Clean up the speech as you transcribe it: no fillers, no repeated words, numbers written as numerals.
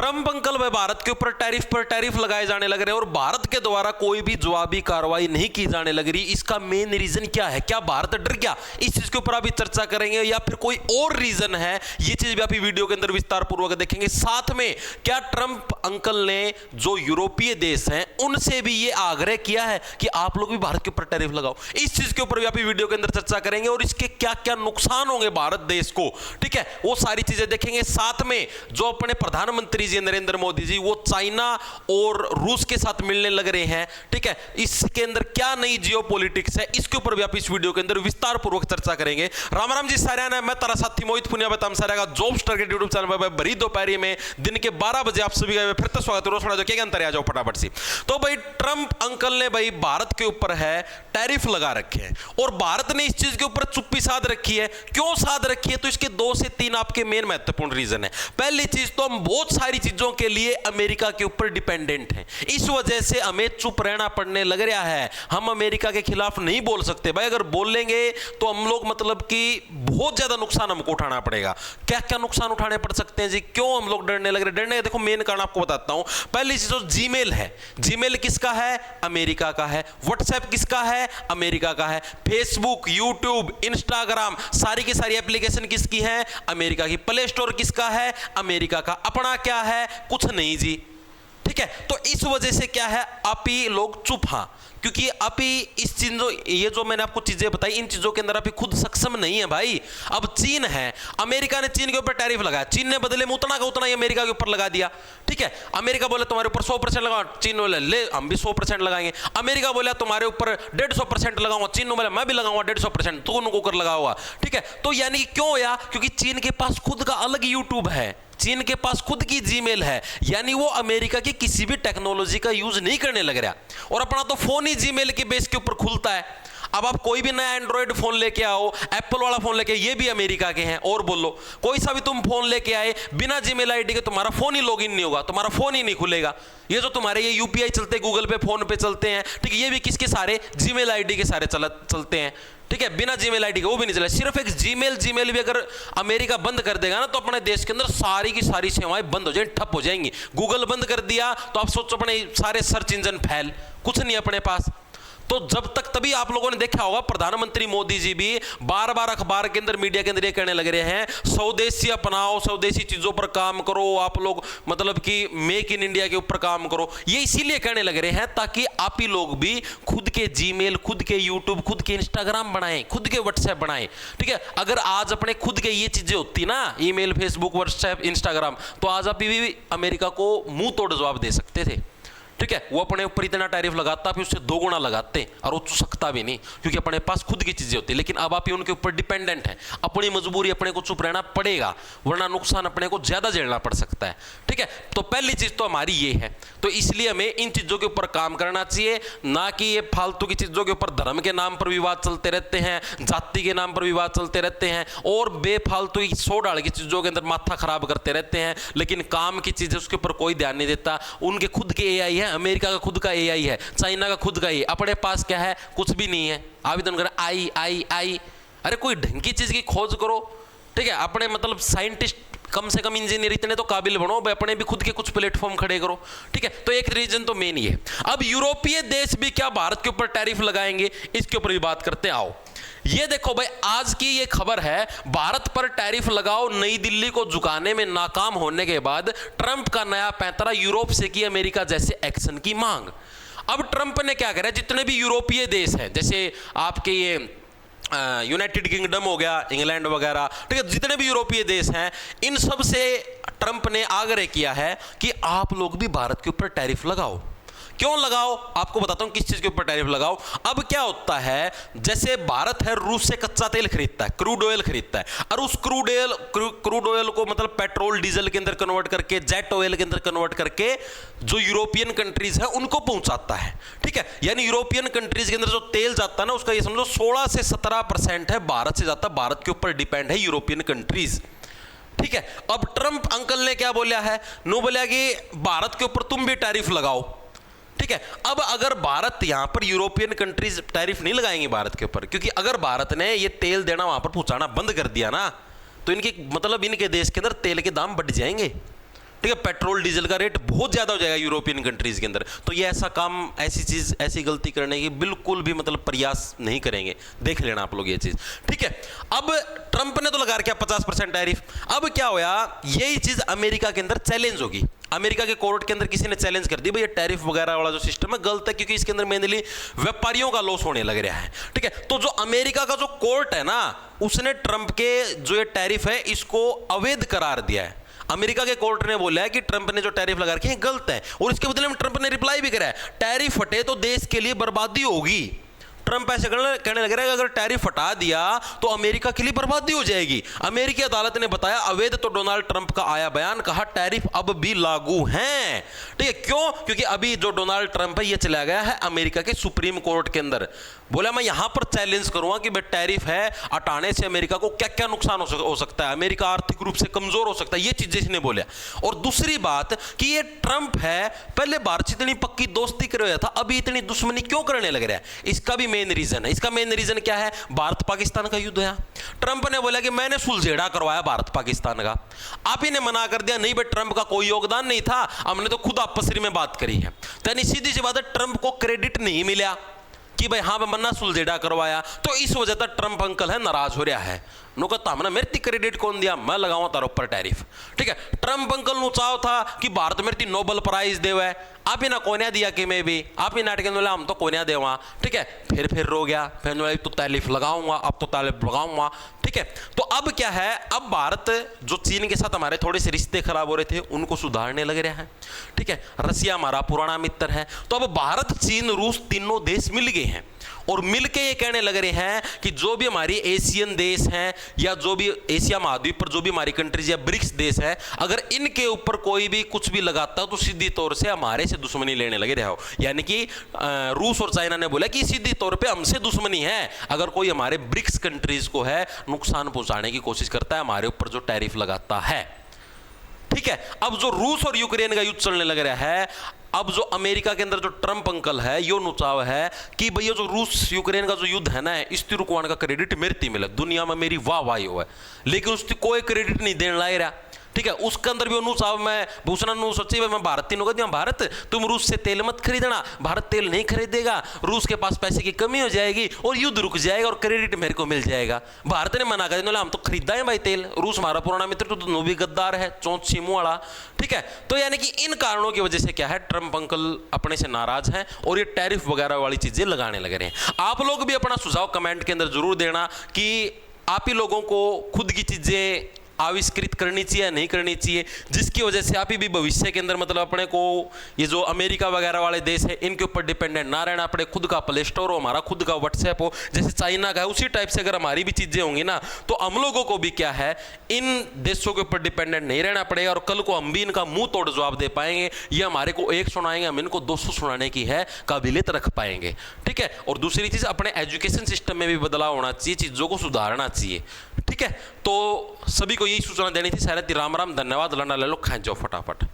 Trump uncle भाई भारत के ऊपर टैरिफ लगाए जाने लग रहे हैं और भारत के द्वारा कोई भी जवाबी कार्रवाई नहीं की जाने लग रही। इसका मेन रीजन क्या है? क्या भारत डर गया? इस चीज के ऊपर अभी चर्चा करेंगे या फिर कोई और रीजन है, ये चीज भी आप वीडियो के अंदर विस्तार पूर्वक देखेंगे। साथ में क्या ट्रंप अंकल ने जो यूरोपीय देश हैं उनसे भी ये आग्रह किया है कि आप लोग भी भारत के ऊपर टैरिफ लगाओ? इस चीज के ऊपर भी आप वीडियो के अंदर चर्चा करेंगे और इसके क्या क्या नुकसान होंगे भारत देश को, ठीक है, वो सारी चीजें देखेंगे। साथ में जो अपने प्रधानमंत्री जी नरेंद्र मोदी जी वो चाइना और रूस के साथ मिलने लग रहे हैं, ठीक है, इसके अंदर क्या नई जियोपॉलिटिक्स है, इसके ऊपर भी आप इस वीडियो के अंदर विस्तार पूर्वक चर्चा करेंगे। राम राम जी सारे ने, मैं तारा साथी मोहित पुनिया बताम सारे का जॉब्स टारगेट यूट्यूब चैनल पर भरी दोपहरी में दिन के 12 बजे आप सभी का फिर तो स्वागत है। रोज क्या अंतर आ जाओ फटाफट से। तो भाई ट्रंप अंकल ने भाई भारत के ऊपर है टैरिफ लगा रखे हैं और भारत ने इस चीज के ऊपर चुप्पी साध रखी है। क्यों साध रखी है? तो इसके 2 से 3 आपके मेन महत्वपूर्ण रीजन है। पहली चीज तो हम बहुत सारी चीजों के लिए अमेरिका के ऊपर डिपेंडेंट हैं, इस वजह से हमें चुप रहना पड़ने लग रहा है। हम अमेरिका के खिलाफ नहीं बोल सकते भाई, अगर बोलेंगे तो हम लोग मतलब कि बहुत ज्यादा नुकसान हमको उठाना पड़ेगा। क्या क्या नुकसान उठाने पड़ सकते हैं जी? क्यों हम लोग डरने लग रहे? डरने का देखो मेन कारण आपको बताता हूं। पहली चीज तो जीमेल है। जीमेल किसका है? अमेरिका का है। व्हाट्सएप किसका है? अमेरिका का है। फेसबुक, यूट्यूब, इंस्टाग्राम, सारी की सारी एप्लीकेशन किसकी है? अमेरिका की। प्ले स्टोर किसका है? अमेरिका का। अपना क्या है? कुछ नहीं जी, ठीक है। तो इस वजह से क्या है, आप ही लोग चुप, हाँ, क्योंकि आप ही इस चीजों, ये जो मैंने आपको चीजें बताई, इन चीजों के अंदर आप ही खुद सक्षम नहीं है भाई। अब चीन है, अमेरिका ने चीन के ऊपर टैरिफ लगाया, चीन ने बदले में उतना का उतना ही अमेरिका के ऊपर लगा दिया, ठीक है। अमेरिका बोले तुम्हारे ऊपर 100% लगाओ, चीन बोले ले हम भी 100% लगाएंगे। अमेरिका बोला तुम्हारे ऊपर 150% लगाऊंगा, चीन ने बोला मैं भी लगाऊंगा 150%, तो उनको कर लगा हुआ, ठीक है। तो यानी क्यों होया? क्योंकि चीन के पास खुद का अलग यूट्यूब है, चीन के पास खुद की जीमेल है, यानी वो अमेरिका की किसी भी टेक्नोलॉजी का यूज नहीं करने लग रहा। और अपना तो फोन ही जीमेल के बेस के ऊपर खुलता है। अब आप कोई भी नया एंड्रॉइड फोन लेके आओ, एप्पल वाला फोन लेके, ये भी अमेरिका के हैं। और बोलो कोई सा भी तुम फोन लेके आए बिना जीमेल आईडी के, तुम्हारा फोन ही लॉगिन नहीं होगा, तुम्हारा फोन ही नहीं खुलेगा। ये जो तुम्हारे ये यूपीआई चलते, गूगल पे, फोन पे चलते हैं, ठीक है, ये भी किसके सारे? जीमेल आईडी के सारे चलते हैं, ठीक है। बिना जीमेल आईडी के वो भी नहीं चला। सिर्फ एक जीमेल भी अगर अमेरिका बंद कर देगा ना, तो अपने देश के अंदर सारी की सारी सेवाएं बंद हो जाएंगी, ठप हो जाएंगी। गूगल बंद कर दिया तो आप सोचो अपने सारे सर्च इंजन फैल, कुछ नहीं अपने पास। तो जब तक, तभी आप लोगों ने देखा होगा प्रधानमंत्री मोदी जी भी बार बार अखबार के अंदर, मीडिया के अंदर ये कहने लग रहे हैं स्वदेशी अपनाओ, स्वदेशी चीजों पर काम करो, आप लोग मतलब कि मेक इन इंडिया के ऊपर काम करो। ये इसीलिए कहने लग रहे हैं ताकि आप ही लोग भी खुद के जीमेल, खुद के यूट्यूब, खुद के इंस्टाग्राम बनाएं, खुद के व्हाट्सएप बनाएं, ठीक है। अगर आज अपने खुद के ये चीजें होती ना, ईमेल, फेसबुक, व्हाट्सएप, इंस्टाग्राम, तो आज आप भी अमेरिका को मुंह तोड़ जवाब दे सकते थे, ठीक है। वो अपने ऊपर इतना टैरिफ लगाता, फिर उससे 2 गुना लगाते और वो चुसकता भी नहीं, क्योंकि अपने पास खुद की चीजें होती। लेकिन अब आप ही उनके ऊपर डिपेंडेंट हैं, अपनी मजबूरी अपने को चुप रहना पड़ेगा, वरना नुकसान अपने को ज्यादा झेलना पड़ सकता है, ठीक है। तो पहली चीज तो हमारी ये है, तो इसलिए हमें इन चीजों के ऊपर काम करना चाहिए, ना कि ये फालतू की चीजों के ऊपर धर्म के नाम पर विवाद चलते रहते हैं, जाति के नाम पर विवाद चलते रहते हैं और बेफालतू की 100 डाल की चीजों के अंदर माथा खराब करते रहते हैं। लेकिन काम की चीजें उसके ऊपर कोई ध्यान नहीं देता। उनके खुद के एआई है, अमेरिका का खुद का एआई है, चाइना का खुद का एआई, अपने पास क्या है? कुछ भी नहीं है। आवेदन कर आई आई आई, अरे कोई ढंग की चीज की खोज करो, ठीक है। अपने मतलब साइंटिस्ट, कम से कम इंजीनियर इतने तो काबिल बनो, अपने भी खुद के कुछ प्लेटफॉर्म खड़े करो, ठीक है। तो एक रीजन तो मेन ये। अब यूरोपीय देश भी क्या भारत के ऊपर टैरिफ लगाएंगे? इसके ऊपर भी बात करते हैं, आओ। ये देखो भाई, आज की ये खबर है, भारत पर टैरिफ लगाओ, नई दिल्ली को झुकाने में नाकाम होने के बाद ट्रंप का नया पैंतरा, यूरोप से की अमेरिका जैसे एक्शन की मांग। अब ट्रंप ने क्या करा, जितने भी यूरोपीय देश हैं, जैसे आपके ये यूनाइटेड किंगडम हो गया, इंग्लैंड वगैरह, ठीक है, जितने भी यूरोपीय देश हैं, इन सब से ट्रंप ने आग्रह किया है कि आप लोग भी भारत के ऊपर टैरिफ लगाओ। क्यों लगाओ? आपको बताता हूं किस चीज के ऊपर टैरिफ लगाओ। अब क्या होता है, जैसे भारत है रूस से कच्चा तेल खरीदता है, क्रूड ऑयल खरीदता है, और उस क्रूड ऑयल को मतलब पेट्रोल डीजल के अंदर कन्वर्ट करके, जेट ऑयल के अंदर कन्वर्ट करके जो यूरोपियन कंट्रीज है उनको पहुंचाता है, ठीक है। यानी यूरोपियन कंट्रीज के अंदर जो तेल जाता है ना, उसका ये समझो 16 से 17% है भारत से जाता है। भारत के ऊपर डिपेंड है यूरोपियन कंट्रीज, ठीक है। अब ट्रंप अंकल ने क्या बोला है? नो बोला कि भारत के ऊपर तुम भी टैरिफ लगाओ, ठीक है। अब अगर भारत यहां पर, यूरोपियन कंट्रीज टैरिफ नहीं लगाएंगे भारत के ऊपर, क्योंकि अगर भारत ने ये तेल देना वहां पर पहुंचाना बंद कर दिया ना, तो इनके मतलब इनके देश के अंदर तेल के दाम बढ़ जाएंगे, ठीक है, पेट्रोल डीजल का रेट बहुत ज्यादा हो जाएगा यूरोपियन कंट्रीज के अंदर। तो ये ऐसा काम, ऐसी चीज, ऐसी गलती करने की बिल्कुल भी मतलब प्रयास नहीं करेंगे, देख लेना आप लोग ये चीज, ठीक है। अब ट्रंप ने तो लगा रखा 50% टैरिफ। अब क्या होया, यही चीज अमेरिका के अंदर चैलेंज होगी। अमेरिका के कोर्ट के अंदर किसी ने चैलेंज कर दी, भाई ये टैरिफ वगैरह वाला जो सिस्टम है गलत है, क्योंकि इसके अंदर मेनली व्यापारियों का लॉस होने लग रहा है, ठीक है। तो जो अमेरिका का जो कोर्ट है ना, उसने ट्रंप के जो ये टैरिफ है इसको अवैध करार दिया है। अमेरिका के कोर्ट ने बोला है कि ट्रंप ने जो टैरिफ लगा रखे हैं गलत है, और इसके बदले में ट्रंप ने रिप्लाई भी करा है, टैरिफ हटे तो देश के लिए बर्बादी होगी। ट्रंप ऐसे कहने लग रहा है कि अगर टैरिफ हटा दिया तो अमेरिका के लिए बर्बादी हो जाएगी। अमेरिकी अदालत ने बताया अवैध तो डोनाल्ड ट्रंप का आया बयान, कहा टैरिफ अब भी लागू हैं, ठीक है। क्यों? क्योंकि अभी जो डोनाल्ड ट्रंप है ये चला गया है अमेरिका के सुप्रीम कोर्ट के अंदर, बोला मैं यहां पर चैलेंज करूंगा कि भाई टैरिफ है, हटाने से अमेरिका को क्या क्या नुकसान हो सकता है, अमेरिका आर्थिक रूप से कमजोर हो सकता है, ये चीजें इसने बोला। और दूसरी बात कि ये ट्रंप है, पहले भारत से इतनी पक्की दोस्ती कर रहा था, अभी इतनी दुश्मनी क्यों करने लग रहा है? इसका भी मेन रीजन है। इसका मेन रीजन क्या है? भारत पाकिस्तान का युद्ध है। ट्रंप ने बोला कि मैंने सुलझेड़ा करवाया भारत पाकिस्तान का, आप ही ने मना कर दिया, नहीं भाई ट्रंप का कोई योगदान नहीं था, हमने तो खुद आपस में बात करी है। यानी सीधी सी बात है, ट्रंप को क्रेडिट नहीं मिला कि भाई हाँ मन्ना सुलझेड़ा करवाया, तो इस वजह से ट्रंप अंकल है नाराज हो रहा है। नो कहता हमने मेरे क्रेडिट कौन दिया, मैं लगाऊंगा तार ऊपर टैरिफ, ठीक है। ट्रंप अंकल नु चाहो था कि भारत मेरे नोबेल प्राइज देवे, आप ही ना कोन्या दिया कि मैं भी, आप ही नाटक बोला हम तो कोन्या देवा, ठीक है। फिर रो गया, फिर तो टैरिफ लगाऊंगा, अब तो टैरिफ लगाऊंगा, ठीक है। तो अब क्या है, अब भारत जो चीन के साथ हमारे थोड़े से रिश्ते खराब हो रहे थे उनको सुधारने लग रहा है, ठीक है। रसिया हमारा पुराना मित्र है, तो अब भारत, चीन, रूस तीनों देश मिल गए हैं और मिलके ये कहने लग रहे हैं कि जो भी हमारी एशियन देश हैं या जो भी एशिया महाद्वीप पर जो भी हमारी कंट्रीज या ब्रिक्स देश है, अगर इनके ऊपर कोई भी कुछ भी लगाता हो तो सीधी तौर से हमारे से दुश्मनी लेने लगे रहे हो। यानी कि रूस और चाइना ने बोला कि सीधी तौर पे हमसे दुश्मनी है अगर कोई हमारे ब्रिक्स कंट्रीज को है नुकसान पहुंचाने की कोशिश करता है, हमारे ऊपर जो टैरिफ लगाता है, ठीक है। अब जो रूस और यूक्रेन का युद्ध चलने लग रहा है, अब जो अमेरिका के अंदर जो ट्रंप अंकल है यो नुचाव है कि भैया जो रूस यूक्रेन का जो युद्ध है ना, इसकी रुकवाने का क्रेडिट मेरे मिले, दुनिया में मेरी वाह वाही हो है, लेकिन उसकी कोई क्रेडिट नहीं देने लग रहा, ठीक है। उसके अंदर भी नुचाव मैं भूषण नु सोची मैं भारतीय नु कहती हूं, भारत तुम रूस से तेल मत खरीदना, भारत तेल नहीं खरीदेगा, रूस के पास पैसे की कमी हो जाएगी और युद्ध रुक जाएगा और क्रेडिट मेरे को मिल जाएगा। भारत ने मना कर दिया, हम तो खरीदा है भाई तेल, रूस हमारा पुराना मित्र तो नो भी गद्दार है, चौंच सीमू वाला, ठीक है। तो यानी कि इन कारणों की वजह से क्या है, ट्रंप अंकल अपने से नाराज हैं और ये टैरिफ वगैरह वाली चीजें लगाने लगे रहे हैं। आप लोग भी अपना सुझाव कमेंट के अंदर जरूर देना कि आप ही लोगों को खुद की चीजें आविष्कृत करनी चाहिए या नहीं करनी चाहिए, जिसकी वजह से आप ही भी भविष्य के अंदर मतलब अपने को ये जो अमेरिका वगैरह वाले देश है इनके ऊपर डिपेंडेंट ना रहना, अपने खुद का प्ले स्टोर हो, हमारा खुद का व्हाट्सएप हो, जैसे चाइना का है उसी टाइप से अगर हमारी भी चीजें होंगी ना, तो हम लोगों को भी क्या है इन देशों के ऊपर डिपेंडेंट नहीं रहना पड़ेगा और कल को हम भी इनका मुंह तोड़ जवाब दे पाएंगे। ये हमारे को एक सुनाएंगे, हम इनको 200 सुनाने की है काबिलियत रख पाएंगे, ठीक है। और दूसरी चीज, अपने एजुकेशन सिस्टम में भी बदलाव होना चाहिए, चीजों को सुधारना चाहिए, ठीक है। तो सभी को यही सूचना देनी थी। सारे राम राम, धन्यवाद, लंडा ले लो, खाए जाओ फटाफट।